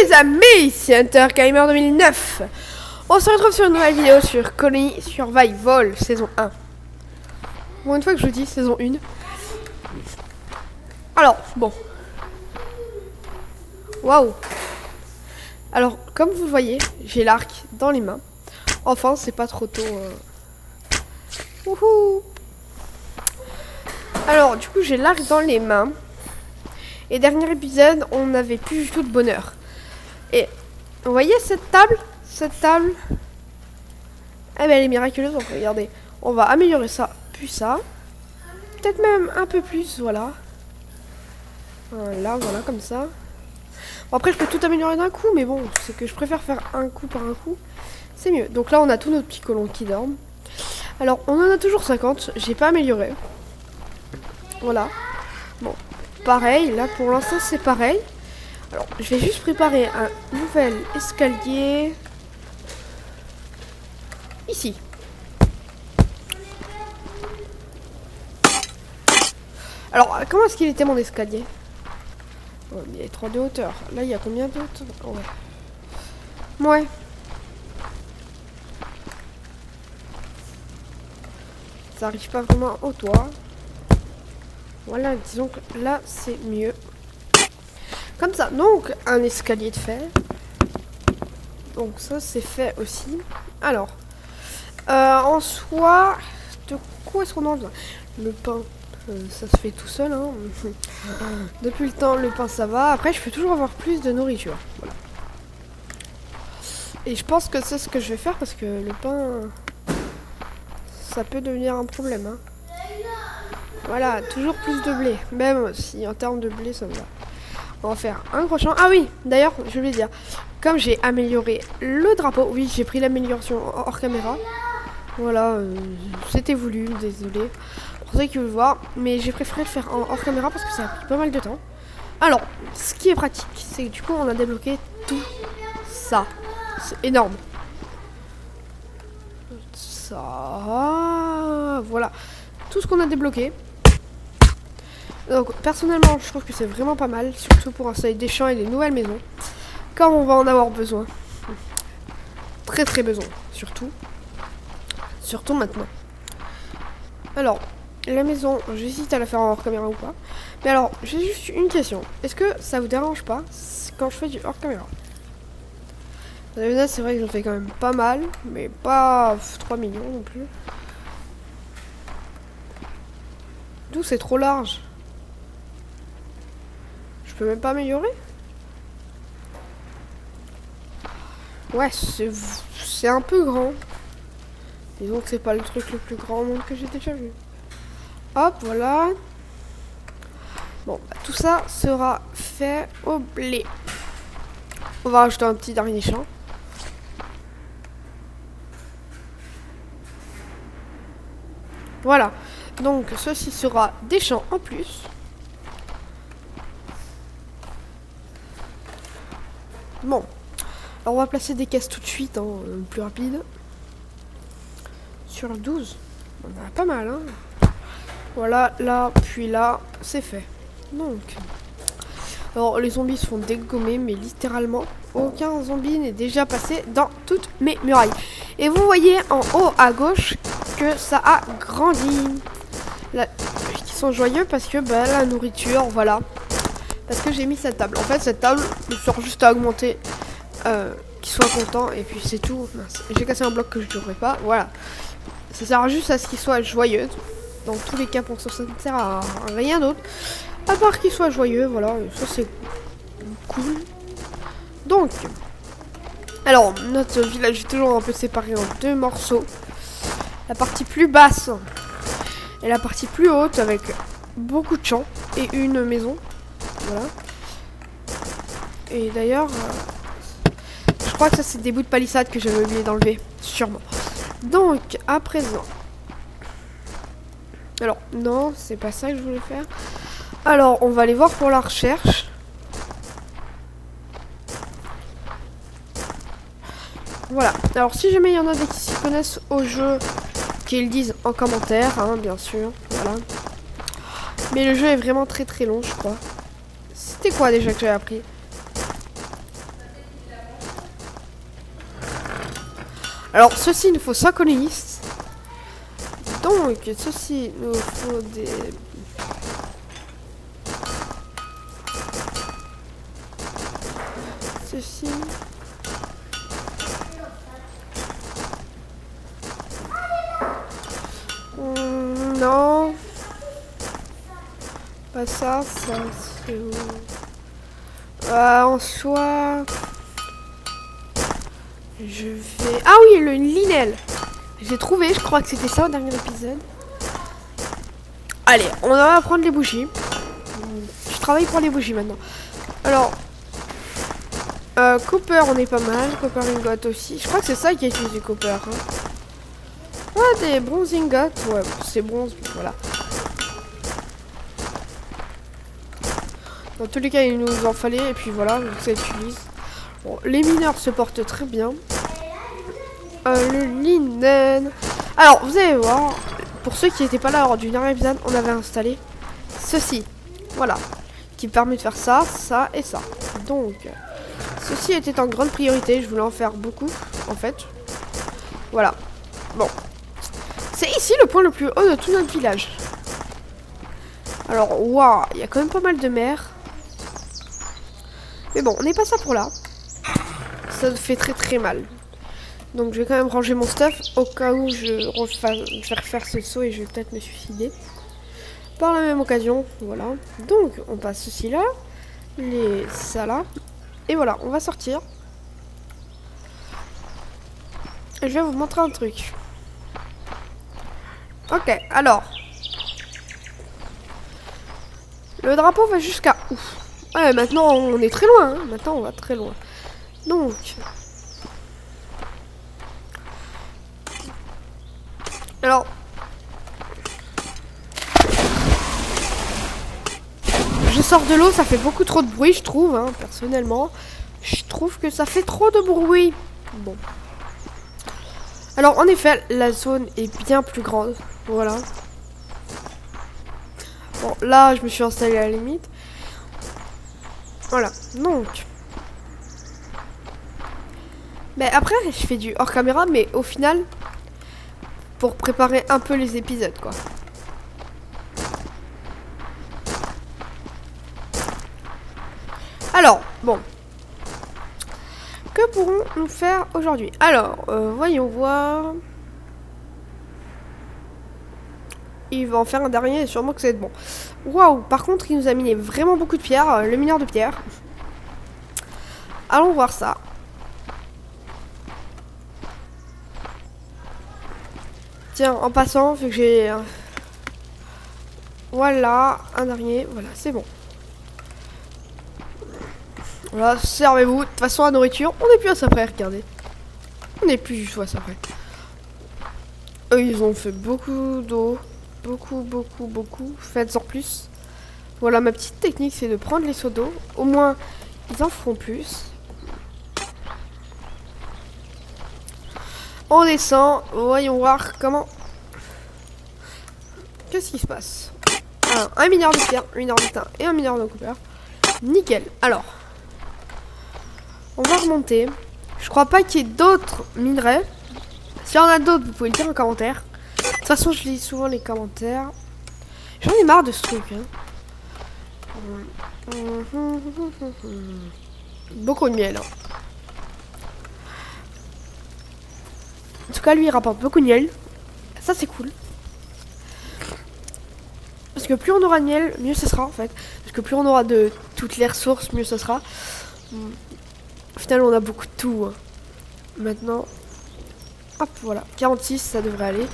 les amis, c'est Hunter Gamer 2009. On se retrouve sur une nouvelle vidéo sur Colony Survival saison 1. Bon, une fois que je dis saison 1. Alors, bon. Waouh. Alors, comme vous le voyez, j'ai l'arc dans les mains. Enfin, c'est pas trop tôt. Wouhou. Alors, du coup, j'ai l'arc dans les mains. Et dernier épisode, on n'avait plus du tout de bonheur. Et vous voyez cette table? Cette table, eh ben, elle est miraculeuse. Donc regardez, on va améliorer ça, puis ça. Peut-être même un peu plus, voilà. Voilà, voilà, comme ça. Bon, après, je peux tout améliorer d'un coup, mais bon, c'est que je préfère faire un coup par un coup. C'est mieux. Donc là, on a tous nos petits colons qui dorment. Alors, on en a toujours 50. J'ai pas amélioré. Voilà. Bon, pareil. Là, pour l'instant, c'est pareil. Alors, je vais juste préparer un nouvel escalier. Ici. Alors, comment est-ce qu'il était mon escalier? Oh, il y a 3 de hauteur. Là, il y a combien de hauteur? Ouais. Ça arrive pas vraiment au toit. Voilà, disons que là, c'est mieux. Comme ça. Donc, un escalier de fer. Donc, ça, c'est fait aussi. Alors, en soi, de quoi est-ce qu'on en a besoin? Le pain, ça se fait tout seul. Hein. Depuis le temps, le pain, ça va. Après, je peux toujours avoir plus de nourriture. Voilà. Et je pense que c'est ce que je vais faire parce que le pain, ça peut devenir un problème. Hein. Voilà, toujours plus de blé. Même si en termes de blé, ça me va. On va faire un gros champ. Ah oui, d'ailleurs, je voulais dire, comme j'ai amélioré le drapeau, oui, j'ai pris l'amélioration hors caméra. Voilà, c'était voulu, désolé. Pour ceux qui veulent voir, mais j'ai préféré le faire en hors caméra parce que ça a pris pas mal de temps. Alors, ce qui est pratique, c'est que du coup, on a débloqué tout ça. C'est énorme. Ça, voilà. Tout ce qu'on a débloqué. Donc, personnellement, je trouve que c'est vraiment pas mal, surtout pour installer des champs et des nouvelles maisons. Comme on va en avoir besoin. Très très besoin, surtout. Surtout maintenant. Alors, la maison, j'hésite à la faire en hors caméra ou pas. Mais alors, j'ai juste une question. Est-ce que ça vous dérange pas quand je fais du hors caméra? C'est vrai que j'en fais quand même pas mal, mais pas 3 millions non plus. D'où c'est trop large. Je peux même pas améliorer? Ouais, c'est un peu grand. Disons que c'est pas le truc le plus grand au monde que j'ai déjà vu. Hop, voilà. Bon, bah, tout ça sera fait au blé. On va rajouter un petit dernier champ. Voilà. Donc, ceci sera des champs en plus. Bon. Alors, on va placer des caisses tout de suite, hein, plus rapide. Sur 12. On en a pas mal, hein. Voilà, là, puis là, c'est fait. Donc. Alors, les zombies se font dégommer, mais littéralement, aucun zombie n'est déjà passé dans toutes mes murailles. Et vous voyez en haut à gauche que ça a grandi. Là, ils sont joyeux parce que bah, la nourriture, voilà. Parce que j'ai mis cette table. En fait, cette table me sert juste à augmenter, qu'ils soient contents, et puis c'est tout. J'ai cassé un bloc que je ne devrais pas. Voilà. Ça sert juste à ce qu'ils soient joyeux. Dans tous les cas, pour ça, ça ne sert à rien d'autre. À part qu'ils soient joyeux, voilà. Ça, c'est cool. Donc, alors, notre village est toujours un peu séparé en 2 morceaux. La partie plus basse et la partie plus haute avec beaucoup de champs et une maison. Voilà. Et d'ailleurs, je crois que ça, c'est des bouts de palissade que j'avais oublié d'enlever. Sûrement. Donc, à présent. Alors, non, c'est pas ça que je voulais faire. Alors, on va aller voir pour la recherche. Voilà. Alors, si jamais il y en a des qui s'y connaissent au jeu, qu'ils disent en commentaire, hein, bien sûr. Voilà. Mais le jeu est vraiment très très long, je crois. C'était quoi déjà que j'avais appris? Alors, ceci, il nous faut 5 colonistes. Donc, ceci, il nous faut des... Ceci... Non. Pas ça, ça, c'est où? En soi... Je vais... Ah oui, le linel. J'ai trouvé, je crois que c'était ça au dernier épisode. Allez, on va prendre les bougies. Je travaille pour les bougies maintenant. Alors... Copper, on est pas mal. Copper ingot aussi. Je crois que c'est ça qui est utilisé Copper. Hein. Ah, des bronze ingots. Ouais, c'est bronze, voilà. Dans tous les cas, il nous en fallait. Et puis voilà, ça utilise. Bon, les mineurs se portent très bien. Le linen. Alors, vous allez voir. Pour ceux qui n'étaient pas là lors du dernier épisode, on avait installé ceci. Voilà. Qui permet de faire ça, ça et ça. Donc, ceci était en grande priorité. Je voulais en faire beaucoup, en fait. Voilà. Bon. C'est ici le point le plus haut de tout notre village. Alors, waouh, il y a quand même pas mal de mer. Mais bon, on n'est pas ça pour là. Ça fait très très mal. Donc je vais quand même ranger mon stuff au cas où je vais refaire ce saut et je vais peut-être me suicider. Par la même occasion, voilà. Donc on passe ceci là, ça là. Et voilà, on va sortir. Et je vais vous montrer un truc. Ok, alors. Le drapeau va jusqu'à où? Ouais, maintenant on est très loin. Hein. Maintenant on va très loin. Donc... Alors... Je sors de l'eau, ça fait beaucoup trop de bruit, je trouve, hein, personnellement. Je trouve que ça fait trop de bruit. Bon. Alors, en effet, la zone est bien plus grande. Voilà. Bon, là, je me suis installée à la limite. Voilà, donc... Mais après, je fais du hors caméra, mais au final, pour préparer un peu les épisodes, quoi. Alors, bon. Que pourrons-nous faire aujourd'hui? Alors, voyons voir. Il va en faire un dernier et sûrement que ça va être bon. Waouh, par contre, il nous a miné vraiment beaucoup de pierres. Le mineur de pierre. Allons voir ça. Tiens, en passant, vu que j'ai... Voilà, un dernier. Voilà, c'est bon. Voilà, servez-vous. De toute façon, la nourriture, on n'est plus à ça près, regardez. On n'est plus du tout à ça près. Eux, ils ont fait beaucoup d'eau. Beaucoup. Faites-en plus. Voilà, ma petite technique, c'est de prendre les seaux d'eau. Au moins, ils en feront plus. On descend. Voyons voir comment... Qu'est-ce qui se passe? Alors, un mineur de pierre, un mineur de tin et un mineur de copper. Nickel. Alors, on va remonter. Je crois pas qu'il y ait d'autres minerais. S'il y en a d'autres, vous pouvez le dire en commentaire. De toute façon, je lis souvent les commentaires. J'en ai marre de ce truc. Hein. Beaucoup de miel. Hein. En tout cas, lui, il rapporte beaucoup de miel. Ça, c'est cool. Parce que plus on aura de miel, mieux ce sera, en fait. Parce que plus on aura de toutes les ressources, mieux ce sera. Au final, on a beaucoup de tout. Hein. Maintenant... Hop, voilà. 46, ça devrait aller.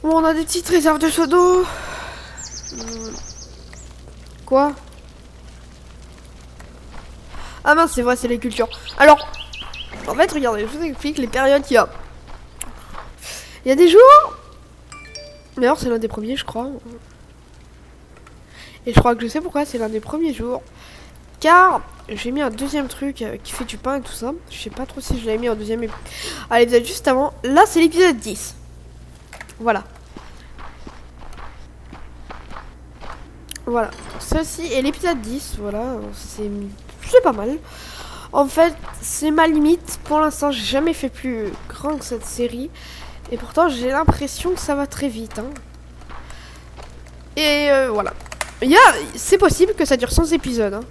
Bon, on a des petites réserves de seaux d'eau. Quoi? Ah mince, c'est vrai, c'est les cultures. Alors, en fait, regardez, je vous explique les périodes qu'il y a. Il y a des jours... D'ailleurs, c'est l'un des premiers, je crois. Et je crois que je sais pourquoi c'est l'un des premiers jours. Car j'ai mis un deuxième truc qui fait du pain et tout ça. Je sais pas trop si je l'avais mis en deuxième épisode. À l'épisode juste avant. Là, c'est l'épisode 10. Voilà. Voilà. Ceci est l'épisode 10. Voilà. C'est pas mal. En fait, c'est ma limite. Pour l'instant, j'ai jamais fait plus grand que cette série. Et pourtant, j'ai l'impression que ça va très vite. Hein. Et voilà. C'est possible que ça dure 100 épisodes. Hein.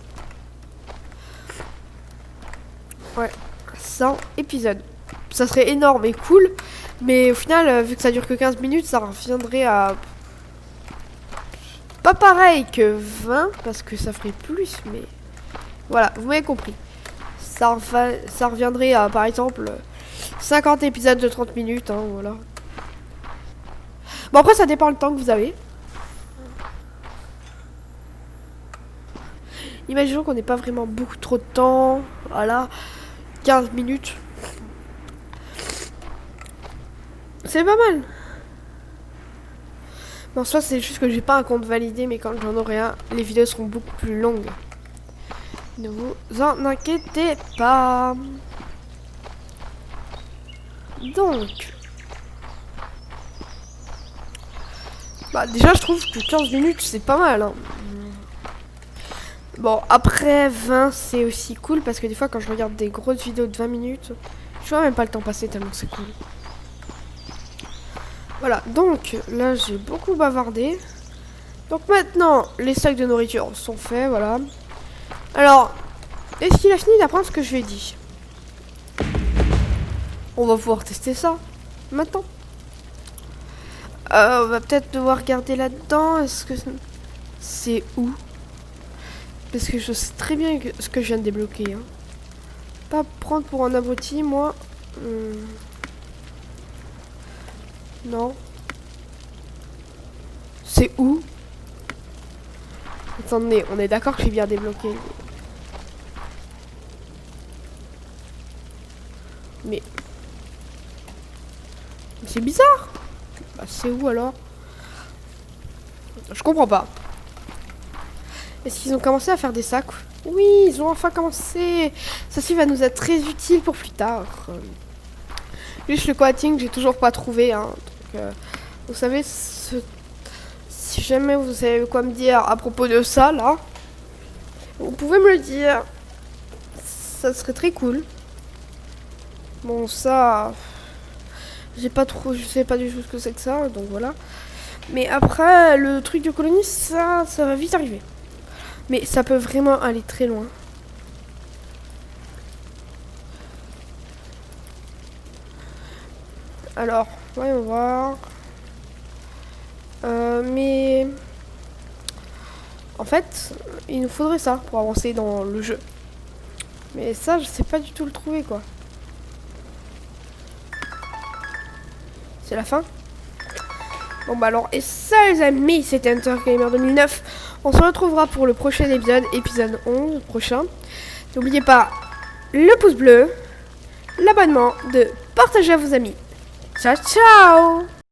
Ouais, 100 épisodes. Ça serait énorme et cool. Mais au final, vu que ça dure que 15 minutes, ça reviendrait à... Pas pareil que 20, parce que ça ferait plus, mais... Voilà, vous m'avez compris. Ça reviendrait à, par exemple, 50 épisodes de 30 minutes, hein, voilà. Bon, après, ça dépend le temps que vous avez. Imaginons qu'on n'ait pas vraiment beaucoup trop de temps. Voilà, 15 minutes. C'est pas mal. Bon, soit c'est juste que j'ai pas un compte validé, mais quand j'en aurai un, les vidéos seront beaucoup plus longues. Ne vous en inquiétez pas. Donc... Bah déjà je trouve que 15 minutes c'est pas mal. Hein. Bon après 20 c'est aussi cool parce que des fois quand je regarde des grosses vidéos de 20 minutes, je vois même pas le temps passer tellement c'est cool. Voilà, donc là j'ai beaucoup bavardé. Donc maintenant les sacs de nourriture sont faits, voilà. Alors, est-ce qu'il a fini d'apprendre ce que je lui ai dit? On va pouvoir tester ça maintenant. On va peut-être devoir regarder là-dedans. Est-ce que c'est où? Parce que je sais très bien ce que je viens de débloquer. Hein. Pas prendre pour un abruti, moi. Non. C'est où? Attendez, on est d'accord que j'ai bien débloqué. Mais c'est bizarre. Bah, c'est où alors? Je comprends pas. Est-ce qu'ils ont commencé à faire des sacs? Oui, ils ont enfin commencé. Ceci va nous être très utile pour plus tard. Juste le coating, j'ai toujours pas trouvé. Hein. Donc, vous savez, si jamais vous savez quoi me dire à propos de ça, là, vous pouvez me le dire. Ça serait très cool. Bon, ça... je sais pas du tout ce que c'est que ça, donc voilà. Mais après, le truc de colonie, ça va vite arriver. Mais ça peut vraiment aller très loin. Alors, voyons voir. Mais... En fait, il nous faudrait ça pour avancer dans le jeu. Mais ça, je sais pas du tout le trouver, quoi. C'est la fin? Bon bah alors, et ça les amis, c'était Hunter Gamer 2009. On se retrouvera pour le prochain épisode, épisode 11 prochain. N'oubliez pas le pouce bleu, l'abonnement, de partager à vos amis. Ciao ciao!